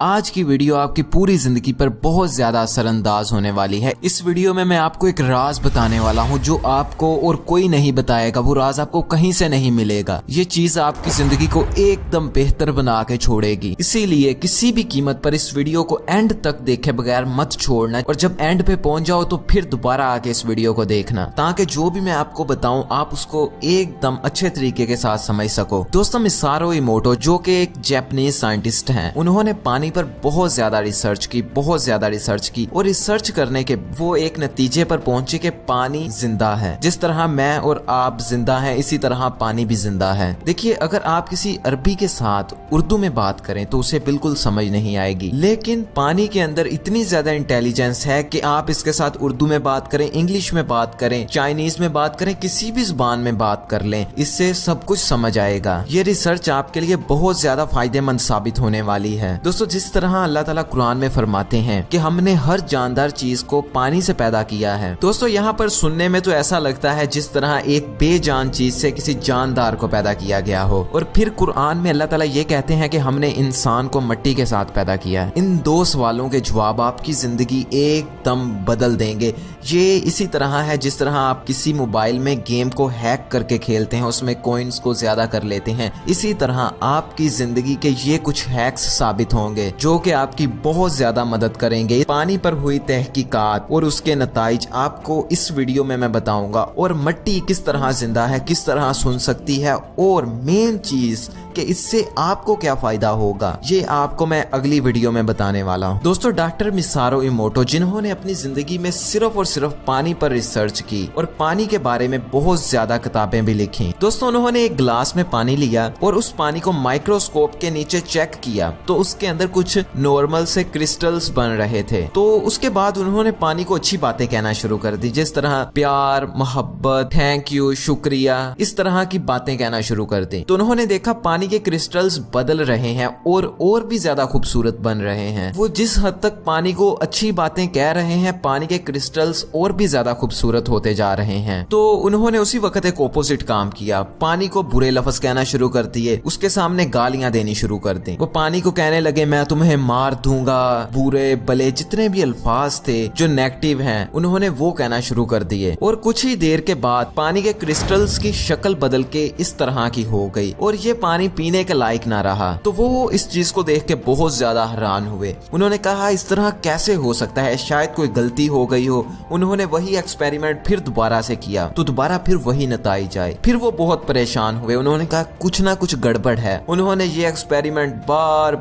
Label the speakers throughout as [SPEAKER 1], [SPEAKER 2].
[SPEAKER 1] आज की वीडियो आपकी पूरी जिंदगी पर बहुत ज्यादा असरअंदाज होने वाली है। इस वीडियो में मैं आपको एक राज बताने वाला हूँ जो आपको और कोई नहीं बताएगा। वो राज आपको कहीं से नहीं मिलेगा। ये चीज आपकी जिंदगी को एकदम बेहतर बना के छोड़ेगी। इसीलिए किसी भी कीमत पर इस वीडियो को एंड तक देखे बगैर मत छोड़ना, और जब एंड पे पहुंच जाओ तो फिर दोबारा आके इस वीडियो को देखना, ताकि जो भी मैं आपको बताऊं आप उसको एकदम अच्छे तरीके के साथ समझ सको। दोस्तों, मिसारो इमोटो जो कि एक जापानीज साइंटिस्ट हैं, उन्होंने पानी पर बहुत ज्यादा रिसर्च की और रिसर्च करने के वो एक नतीजे पर पहुंचे कि पानी जिंदा है। जिस तरह मैं और आप जिंदा हैं, इसी तरह पानी भी जिंदा है। देखिए, अगर आप किसी अरबी के साथ उर्दू में बात करें तो उसे बिल्कुल समझ नहीं आएगी, लेकिन पानी के अंदर इतनी ज्यादा इंटेलिजेंस है कि आप इसके साथ उर्दू में बात करें, इंग्लिश में बात करें, चाइनीज में बात करें, किसी भी जुबान में बात कर लें, इससे सब कुछ समझ आएगा। ये रिसर्च आपके लिए बहुत ज्यादा फायदेमंद साबित होने वाली है। दोस्तों, जिस तरह अल्लाह ताला कुरान में फरमाते हैं कि हमने हर जानदार चीज को पानी से पैदा किया है। दोस्तों, यहाँ पर सुनने में तो ऐसा लगता है जिस तरह एक बेजान चीज से किसी जानदार को पैदा किया गया हो, और फिर कुरान में अल्लाह ताला ये कहते हैं कि हमने इंसान को मिट्टी के साथ पैदा किया है। इन दो सवालों के जवाब आपकी जिंदगी एकदम बदल देंगे। ये इसी तरह है जिस तरह आप किसी मोबाइल में गेम को हैक करके खेलते हैं, उसमें कॉइन्स को ज्यादा कर लेते हैं। इसी तरह आपकी जिंदगी के ये कुछ हैक्स साबित होंगे जो कि आपकी बहुत ज्यादा मदद करेंगे। पानी पर हुई तहकीकात और उसके नताइज आपको इस वीडियो में मैं बताऊंगा, और मिट्टी किस तरह जिंदा है, किस तरह सुन सकती है, और मेन चीज कि इससे आपको क्या फायदा होगा, ये आपको मैं अगली वीडियो में बताने वाला हूँ। दोस्तों, डॉक्टर मिसारो इमोटो जिन्होंने अपनी जिंदगी में सिर्फ और सिर्फ पानी पर रिसर्च की और पानी के बारे में बहुत ज्यादा किताबें भी लिखी। दोस्तों, उन्होंने एक ग्लास में पानी लिया और उस पानी को माइक्रोस्कोप के नीचे चेक किया तो उसके अंदर कुछ नॉर्मल से क्रिस्टल्स बन रहे थे। तो उसके बाद उन्होंने पानी को अच्छी बातें कहना शुरू कर दी, जिस तरह प्यार, मोहब्बत, थैंक यू, शुक्रिया, इस तरह की बातें कहना शुरू कर दी। तो उन्होंने देखा पानी के क्रिस्टल्स बदल रहे हैं और भी ज्यादा खूबसूरत बन रहे हैं। वो जिस हद तक पानी को अच्छी बातें कह रहे हैं, पानी के क्रिस्टल्स और भी ज्यादा खूबसूरत होते जा रहे हैं। तो उन्होंने उसी वक्त एक ऑपोजिट काम किया, पानी को बुरे लफ्ज कहना शुरू कर दिए, उसके सामने गालियां देनी शुरू कर दी। वो पानी को कहने लगे, मैं तुम्हें मार दूंगा, बुरे भले जितने भी अल्फाज थे जो नेगेटिव हैं उन्होंने वो कहना शुरू कर दिए। और कुछ ही देर के बाद पानी के क्रिस्टल्स की शक्ल बदल के इस तरह की हो गई और ये पानी पीने के लायक ना रहा। तो वो इस चीज को देख के बहुत ज्यादा हैरान हुए। उन्होंने कहा, इस तरह कैसे हो सकता है, शायद कोई गलती हो गई हो। उन्होंने वही एक्सपेरिमेंट फिर दोबारा से किया तो दोबारा फिर वही नतीजा आए। फिर वो बहुत परेशान हुए। उन्होंने कहा, कुछ ना कुछ गड़बड़ है। उन्होंने ये एक्सपेरिमेंट बार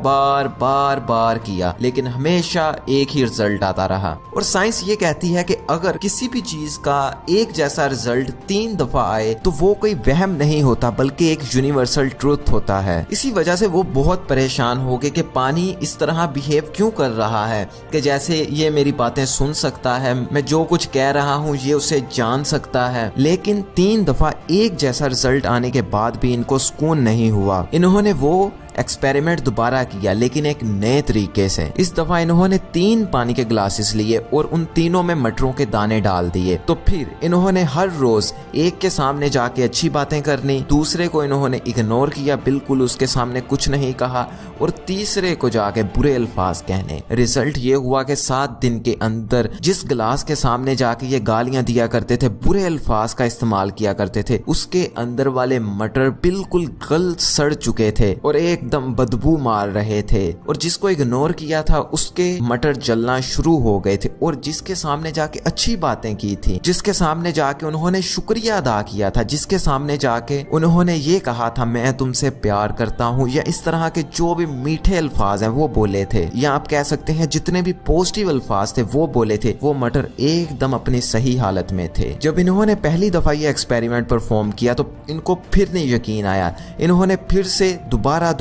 [SPEAKER 1] बार किया, लेकिन हमेशा एक ही रिजल्ट आता रहा। और साइंस ये कहती है कि अगर किसी भी चीज का एक जैसा रिजल्ट 3 दफा आए तो वो कोई वहम नहीं होता, बल्कि एक यूनिवर्सल ट्रुथ होता है। इसी वजह से वो बहुत परेशान हो गए कि पानी इस तरह बिहेव क्यों कर रहा है, कि जैसे ये मेरी बातें सुन सकता है, मैं जो कुछ कह रहा हूँ ये उसे जान सकता है। लेकिन 3 दफा एक जैसा रिजल्ट आने के बाद भी इनको सुकून नहीं हुआ। इन्होंने वो एक्सपेरिमेंट दोबारा किया, लेकिन एक नए तरीके से। इस दफा इन्होंने 3 पानी के ग्लासेस लिए और उन तीनों में मटरों के दाने डाल दिए। तो फिर इन्होंने हर रोज एक के सामने जाके अच्छी बातें करनी, दूसरे को इन्होंने इग्नोर किया, बिल्कुल उसके सामने कुछ नहीं कहा, और तीसरे को जाके बुरे अल्फाज कहने। रिजल्ट ये हुआ कि 7 दिन के अंदर जिस गिलास के सामने जाके ये गालियां दिया करते थे, बुरे अल्फाज का इस्तेमाल किया करते थे, उसके अंदर वाले मटर बिल्कुल गल सड़ चुके थे और एकदम बदबू मार रहे थे। और जिसको इग्नोर किया था उसके मटर जलना शुरू हो गए थे। और जिसके सामने जाके अच्छी बातें की थी, जिसके सामने जाके उन्होंने शुक्रिया अदा किया था, जिसके सामने जाके उन्होंने ये कहा था मैं तुमसे प्यार करता हूँ, या इस तरह के जो भी मीठे अल्फाज हैं वो बोले थे, या आप कह सकते हैं जितने भी पॉजिटिव अल्फाज थे वो बोले थे, वो मटर एकदम अपनी सही हालत में थे। जब इन्होंने पहली दफा ये एक्सपेरिमेंट परफॉर्म किया तो इनको फिर नहीं यकीन आया। इन्होंने फिर से दोबारा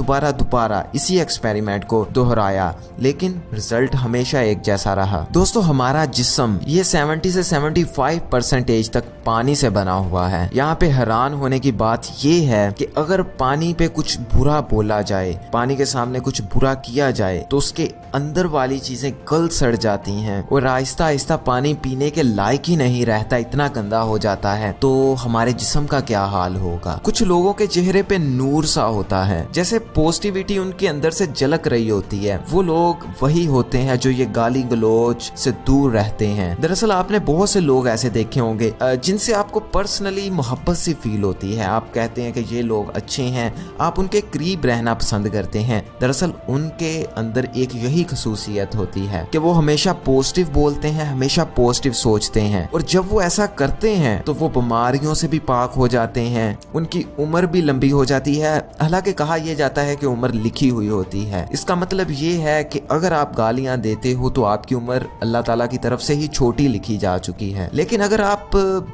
[SPEAKER 1] इसी एक्सपेरिमेंट को दोहराया, लेकिन रिजल्ट हमेशा एक जैसा रहा। दोस्तों, हमारा जिस्म ये 70 से 75% तक पानी से बना हुआ है। यहाँ पे हैरान होने की बात ये है कि अगर पानी पे कुछ बुरा बोला जाए, पानी के सामने कुछ बुरा किया जाए, तो उसके अंदर वाली चीजें गल सड़ जाती हैं और आहिस्ता आहिस्ता पानी पीने के लायक ही नहीं रहता, इतना गंदा हो जाता है। तो हमारे जिस्म का क्या हाल होगा? कुछ लोगों के चेहरे पे नूर सा होता है, जैसे पॉजिटिविटी उनके अंदर से झलक रही होती है, वो लोग वही होते हैं जो ये गाली गलौज से दूर रहते हैं। दरअसल आपने बहुत से लोग ऐसे देखे होंगे जिनसे आपको पर्सनली मोहब्बत सी फील होती है। आप कहते हैं कि ये लोग अच्छे हैं, आप उनके करीब रहना पसंद करते हैं। दरअसल उनके अंदर एक यही खसूसियत होती है कि वो हमेशा पॉजिटिव बोलते हैं, हमेशा पॉजिटिव सोचते हैं, और जब वो ऐसा करते हैं तो वो बीमारियों से भी पाक हो जाते हैं, उनकी उम्र भी लंबी हो जाती है। हालांकि कहा यह जाता है कि उम्र लिखी हुई होती है। इसका मतलब ये है कि अगर आप गालियां देते हो तो आपकी उम्र अल्लाह ताला की तरफ से ही छोटी लिखी जा चुकी है, लेकिन अगर आप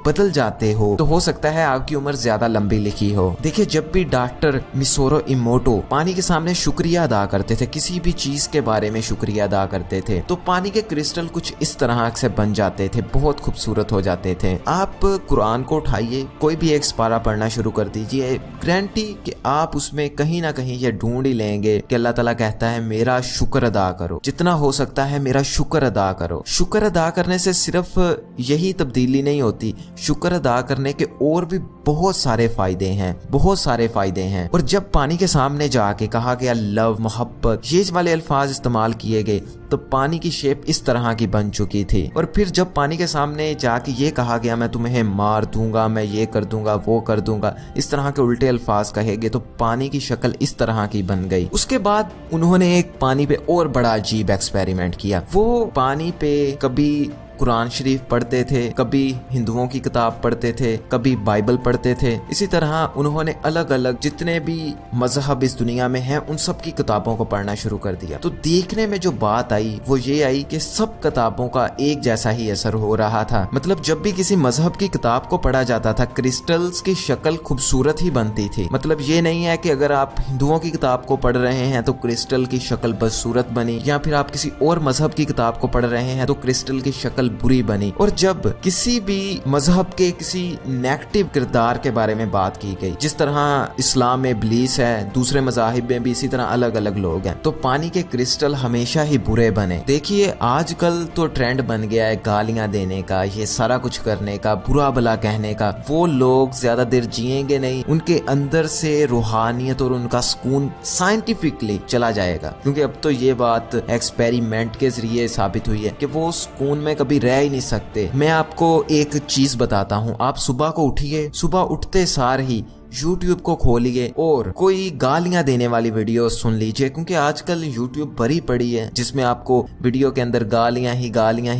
[SPEAKER 1] बदल जाते हो तो हो सकता है आपकी उम्र ज्यादा लंबी लिखी हो। देखिए, जब भी डॉक्टर मिसोरो इमोटो पानी के सामने शुक्रिया अदा करते थे, किसी भी चीज के बारे में शुक्रिया अदा करते थे, तो पानी के क्रिस्टल कुछ इस तरह से बन जाते थे, बहुत खूबसूरत हो जाते थे। आप कुरान को उठाइए, कोई भी एक पारा पढ़ना शुरू कर दीजिए, गारंटी कि आप उसमें कहीं ना कहीं ये ढूंढ ही लेंगे कि अल्लाह ताला कहता है मेरा शुक्र अदा करो, जितना हो सकता है मेरा शुक्र अदा करो। शुक्र अदा करने से सिर्फ यही तब्दीली नहीं होती, शुक्र अदा करने के और भी बहुत सारे फायदे हैं, बहुत सारे फायदे हैं। और जब पानी के सामने जाके कहा गया लव, मोहब्बत, ये वाले अल्फाज इस्तेमाल किए गए, तो पानी की शेप इस तरह की बन चुकी थी। और फिर जब पानी के सामने जाके ये कहा गया मैं तुम्हें मार दूंगा, मैं ये कर दूंगा, वो कर दूंगा, इस तरह के उल्टे अल्फाज कहेंगे, तो पानी की शक्ल इस तरह की बन गई। उसके बाद उन्होंने एक पानी पे और बड़ा अजीब एक्सपेरिमेंट किया। वो पानी पे कभी कुरान शरीफ पढ़ते थे, कभी हिंदुओं की किताब पढ़ते थे, कभी बाइबल पढ़ते थे। इसी तरह उन्होंने अलग अलग जितने भी मजहब इस दुनिया में हैं उन सब की किताबों को पढ़ना शुरू कर दिया। तो देखने में जो बात आई वो ये आई कि सब किताबों का एक जैसा ही असर हो रहा था। मतलब जब भी किसी मजहब की किताब को पढ़ा जाता था, क्रिस्टल्स की शक्ल खूबसूरत ही बनती थी। मतलब ये नहीं है कि अगर आप हिंदुओं की किताब को पढ़ रहे हैं तो क्रिस्टल की शक्ल बदसूरत बनी, या फिर आप किसी और मजहब की किताब को पढ़ रहे हैं तो क्रिस्टल की शक्ल बुरी बनी। और जब किसी भी मजहब के किसी नेगेटिव किरदार के बारे में बात की गई, जिस तरह इस्लाम में इब्लीस है, दूसरे मजाहिब में भी इसी तरह अलग अलग लोग हैं, तो पानी के क्रिस्टल हमेशा ही बुरे बने। देखिए, आजकल तो ट्रेंड बन गया है गालियां देने का, ये सारा कुछ करने का, बुरा भला कहने का। वो लोग ज्यादा देर जिएंगे नहीं, उनके अंदर से रूहानियत और उनका सुकून साइंटिफिकली चला जाएगा, क्योंकि अब तो ये बात एक्सपेरिमेंट के जरिए साबित हुई है कि वो सुकून में कभी रह ही नहीं सकते। मैं आपको एक चीज बताता हूँ, आप सुबह को उठिए, सुबह उठते सार ही YouTube को खोलिए और कोई गालियां देने वाली वीडियो सुन लीजिए, क्योंकि आजकल YouTube भरी पड़ी है जिसमें आपको वीडियो के अंदर गालियां ही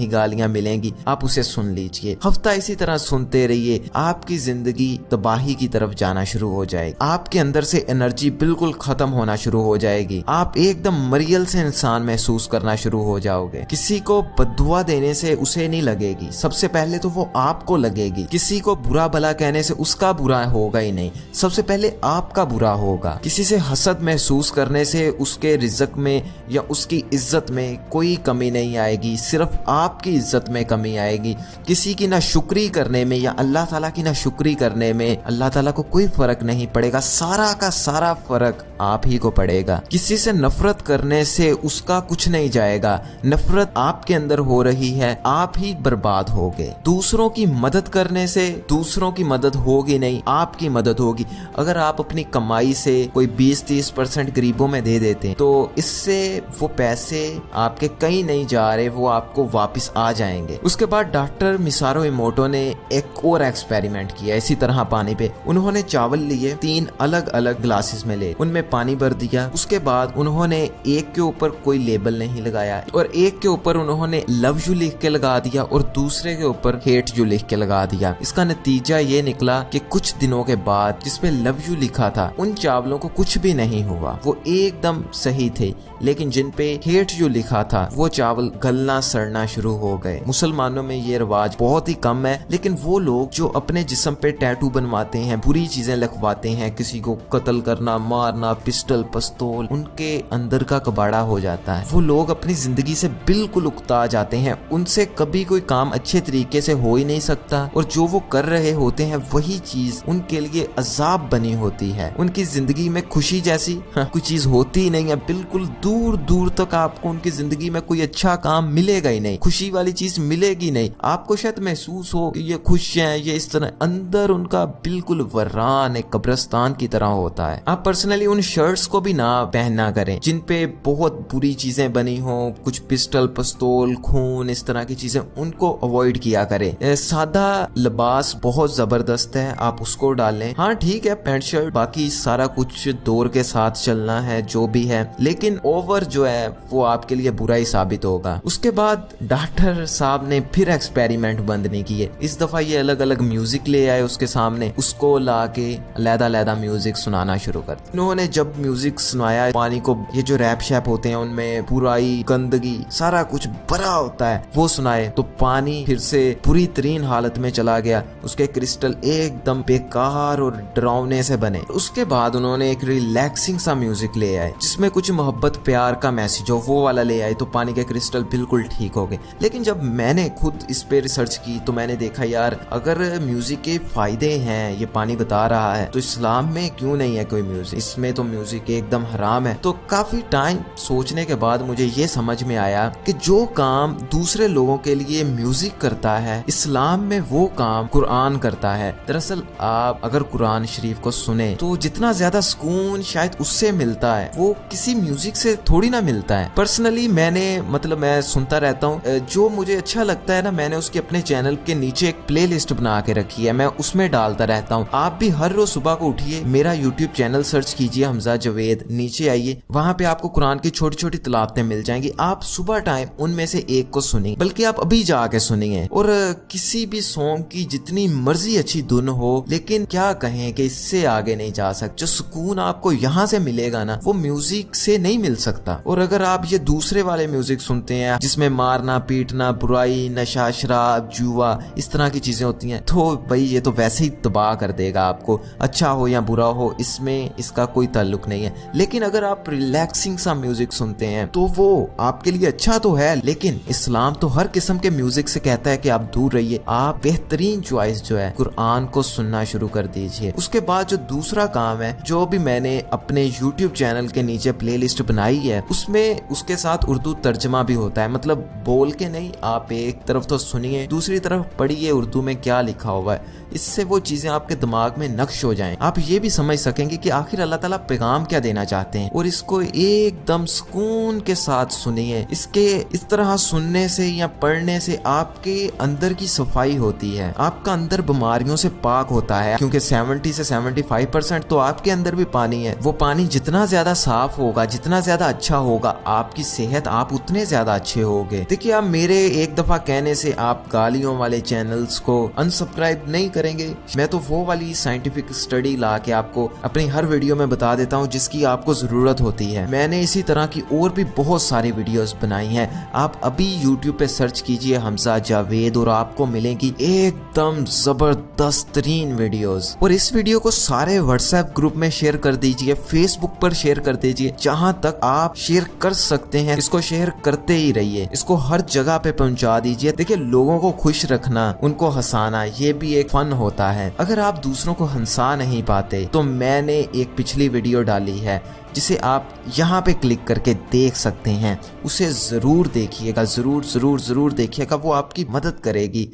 [SPEAKER 1] गालियां मिलेंगी। आप उसे सुन लीजिए, हफ्ता इसी तरह सुनते रहिए, आपकी जिंदगी तबाही की तरफ जाना शुरू हो जाएगी। आपके अंदर से एनर्जी बिल्कुल खत्म होना शुरू हो जाएगी, आप एकदम मरियल से इंसान महसूस करना शुरू हो जाओगे। किसी को बद्दुआ देने से उसे नहीं लगेगी, सबसे पहले तो वो आपको लगेगी। किसी को बुरा भला कहने से उसका बुरा होगा ही नहीं, सबसे पहले आपका बुरा होगा। किसी से हसद महसूस करने से उसके रिज़्क में या उसकी इज्जत में कोई कमी नहीं आएगी, सिर्फ आपकी इज्जत में कमी आएगी। किसी की ना शुक्री करने में या अल्लाह ताला की ना शुक्री करने में अल्लाह ताला को कोई फर्क नहीं पड़ेगा, सारा का सारा फर्क आप ही को पड़ेगा। किसी से नफरत करने से उसका कुछ नहीं जाएगा, नफरत आपके अंदर हो रही है, आप ही बर्बाद होगे। दूसरों की मदद करने से दूसरों की मदद होगी नहीं, आपकी मदद होगी। अगर आप अपनी कमाई से कोई 20-30% गरीबों में दे देते हैं तो इससे वो पैसे आपके कहीं नहीं जा रहे, वो आपको वापस आ जाएंगे। उसके बाद डॉक्टर मिसारो इमोटो ने एक और एक्सपेरिमेंट किया इसी तरह पानी पे। उन्होंने चावल लिए, 3 अलग अलग ग्लासेस में ले, उनमें पानी भर दिया। उसके बाद उन्होंने एक के ऊपर कोई लेबल नहीं लगाया और एक के ऊपर उन्होंने लव यू लिख के लगा दिया और दूसरे के ऊपर हेट यू लिख के लगा दिया। इसका नतीजा ये निकला कि कुछ दिनों के बाद जिसपे लव यू लिखा था उन चावलों को कुछ भी नहीं हुआ, वो एकदम सही थे। लेकिन जिन पे हेट यू लिखा था वो चावल गलना सड़ना शुरू हो गए। मुसलमानों में ये रिवाज बहुत ही कम है, लेकिन वो लोग जो अपने जिस्म पे टैटू बनवाते हैं, बुरी चीजें लिखवाते हैं, किसी को कत्ल करना, मारना, पिस्टल, पिस्तौल, उनके अंदर का कबाड़ा हो जाता है। वो लोग अपनी जिंदगी से बिल्कुल उकता जाते हैं, उनसे कभी कोई काम अच्छे तरीके से हो ही नहीं सकता और जो वो कर रहे होते हैं वही चीज उनके लिए अजाब बनी होती है। उनकी जिंदगी में खुशी जैसी कोई चीज होती ही नहीं है, बिल्कुल दूर दूर तक आपको उनकी जिंदगी में कोई अच्छा काम मिलेगा ही नहीं, खुशी वाली चीज मिलेगी नहीं। आपको शायद महसूस हो कि ये खुश हैं, ये इस तरह, अंदर उनका बिल्कुल वर्रान एक कब्रिस्तान की तरह होता है। आप पर्सनली उन शर्ट्स को भी ना पहनना करें जिन पे बहुत बुरी चीजें बनी हो, कुछ पिस्टल पिस्तौल खून इस तरह की चीजें, उनको अवॉइड किया करें। सादा लिबास बहुत जबरदस्त है, आप उसको डालें। हाँ ठीक है, पैंट शर्ट बाकी सारा कुछ दौर के साथ चलना है जो भी है, लेकिन ओवर जो है वो आपके लिए बुरा ही साबित होगा। उसके बाद डॉक्टर साहब ने फिर एक्सपेरिमेंट बंद नहीं किए। इस दफा ये अलग अलग म्यूजिक ले आए उसके सामने, उसको ला के अलग-अलग म्यूजिक सुनाना शुरू कर। इन्होंने जब म्यूजिक सुनाया, पानी को, ये जो रैप शैप होते हैं उनमें बुराई गंदगी सारा कुछ भरा होता है, वो सुनाए तो पानी फिर से बुरी तरीन हालत में चला गया। उसके क्रिस्टल एकदम बेकार और डरावने से बने। उसके बाद उन्होंने एक रिलैक्सिंग सा म्यूजिक ले आए जिसमें कुछ मोहब्बत प्यार का मैसेज हो, वो वाला ले आए तो पानी के क्रिस्टल बिल्कुल ठीक हो गए। लेकिन जब मैंने खुद इस पे रिसर्च की तो मैंने देखा यार अगर म्यूजिक के फायदे हैं, ये पानी बता रहा है, तो इस्लाम में क्यों नहीं है कोई म्यूजिक? इसमें तो म्यूजिक एकदम हराम है। तो काफी टाइम सोचने के बाद मुझे ये समझ में आया कि जो काम दूसरे लोगों के लिए म्यूजिक करता है, इस्लाम में वो काम कुरान करता है। दरअसल आप अगर कुरान शरीफ को सुने तो जितना ज्यादा सुकून शायद उससे मिलता है वो किसी म्यूजिक से थोड़ी ना मिलता है। पर्सनली मैं सुनता रहता हूँ, जो मुझे अच्छा लगता है ना, मैंने उसके अपने चैनल के नीचे एक प्लेलिस्ट बना के रखी है, मैं उसमें डालता रहता हूँ। आप भी हर रोज सुबह को उठिए, मेरा यूट्यूब चैनल सर्च कीजिए हमजा जावेद, नीचे आइए, वहाँ पे आपको कुरान की छोटी छोटी तिलावतें मिल जाएंगी। आप सुबह टाइम उनमें से एक को सुनिए, बल्कि आप अभी जाके सुनिए। और किसी भी सॉन्ग की जितनी मर्जी अच्छी धुन हो, लेकिन क्या कहें कि इससे आगे नहीं जा सकते। जो सुकून आपको यहाँ से मिलेगा ना, वो म्यूजिक से नहीं मिल सकता। और अगर आप ये दूसरे वाले म्यूजिक सुनते हैं जिसमें मारना पीटना, बुराई, नशा, शराब, जुआ, इस तरह की चीजें होती हैं, तो भाई ये तो वैसे ही तबाह कर देगा आपको। अच्छा हो या बुरा हो, इसमें इसका कोई ताल्लुक नहीं है। लेकिन अगर आप रिलैक्सिंग सा म्यूजिक सुनते हैं तो वो आपके लिए अच्छा तो है, लेकिन इस्लाम तो हर किस्म के म्यूजिक से कहता है कि आप दूर रहिए। आप बेहतरीन चॉइस जो है कुरान को सुनना शुरू कर दीजिए। उसके बाद जो दूसरा काम है, जो भी मैंने अपने YouTube चैनल के नीचे प्लेलिस्ट बनाई है, उसमें उसके साथ उर्दू तर्जमा भी होता है। मतलब बोल के नहीं, आप एक तरफ तो सुनिए, दूसरी तरफ पढ़िए उर्दू में क्या लिखा हुआ है। इससे वो चीजें आपके दिमाग में नक्श हो जाएं। आप ये भी समझ सकेंगे कि आखिर अल्लाह ताला पैगाम क्या देना चाहते हैं। और इसको एकदम सुकून के साथ सुनिए। इसके इस तरह सुनने से या पढ़ने से आपके अंदर की सफाई होती है, आपका अंदर बीमारियों से पाक होता है, क्योंकि 70 से 75% तो आपके अंदर भी पानी है। वो पानी जितना ज्यादा साफ होगा, जितना ज्यादा अच्छा होगा, आपकी सेहत, आप उतने ज्यादा अच्छे होगे। देखिए, आप मेरे एक दफा कहने से आप गालियों वाले चैनल्स को अनसब्सक्राइब नहीं करेंगे। मैं तो वो वाली साइंटिफिक स्टडी ला के आपको अपनी हर वीडियो में बता देता हूँ जिसकी आपको जरूरत होती है। मैंने इसी तरह की और भी बहुत सारी वीडियोस बनाई हैं। आप अभी YouTube पे सर्च कीजिए हमजा जावेद और आपको मिलेंगी एकदम जबरदस्त तरीन वीडियोस। और इस वीडियो को सारे व्हाट्सएप ग्रुप में शेयर कर दीजिए, फेसबुक पर शेयर कर दीजिए, जहां तक आप शेयर कर सकते हैं इसको शेयर करते ही रहिए। इसको हर जगह पे पहुंचा दीजिए। देखिए, लोगों को खुश रखना, उनको हंसाना, ये भी एक फन होता है। अगर आप दूसरों को हंसा नहीं पाते तो मैंने एक पिछली वीडियो डाली है जिसे आप यहाँ पे क्लिक करके देख सकते हैं, उसे जरूर देखिएगा, जरूर देखिएगा, वो आपकी मदद करेगी।